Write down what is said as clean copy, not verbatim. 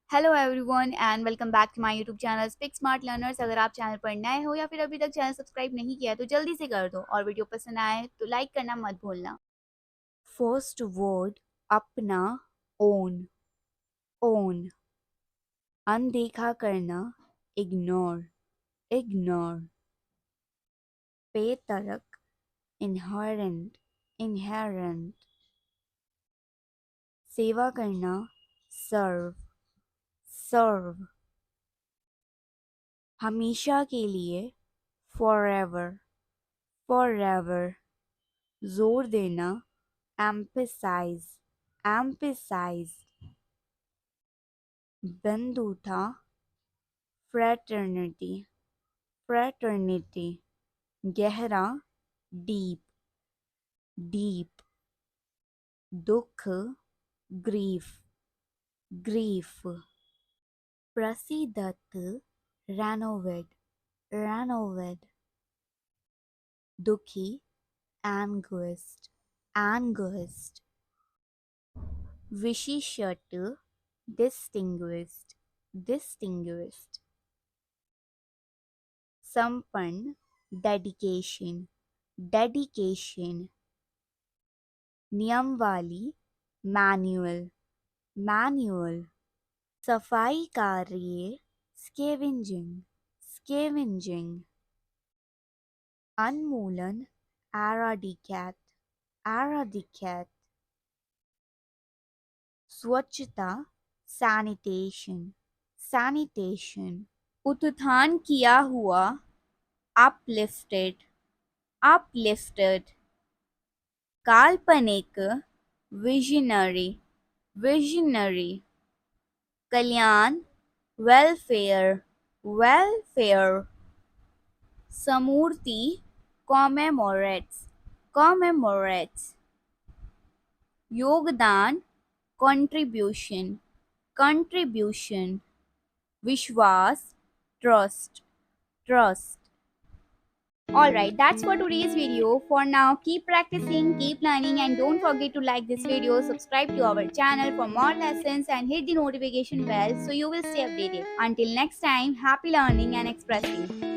Hello everyone and welcome back to my YouTube channel speak smart learners. अगर आप channel पर नए हो या फिर अभी तक चैनल सब्सक्राइब नहीं किया है तो जल्दी से कर दो और वीडियो पसंद आए तो लाइक करना मत भूलना। फर्स्ट वर्ड अपना, ओन। ओन अनदेखा करना, इग्नोर। इग्नोर बेतरक, इनहेरेंट। इनहेरेंट सेवा करना, सर्व। सर्व हमेशा के लिए, फॉरएवर। फॉरएवर जोर देना, emphasize। emphasize बंधुता, fraternity। fraternity गहरा, deep। deep दुख, grief। grief प्रसिद्धत, renovate। renovate दुखी, anguished। anguished विशिष्ट, distinguished। distinguished संपन्न, dedication। dedication नियम वाली, manual। manual सफाई कार्य, scavenging। scavenging उन्मूलन, eradicate। eradicate स्वच्छता, sanitation। sanitation उत्थान किया हुआ, uplifted। uplifted काल्पनिक, visionary। visionary कल्याण, welfare। welfare समूर्ति, commemorates। commemorates योगदान, contribution। contribution विश्वास, trust। trust Alright, that's for today's video. For now, keep practicing, keep learning, and don't forget to like this video, subscribe to our channel for more lessons, and hit the notification bell so you will stay updated. Until next time, happy learning and expressing.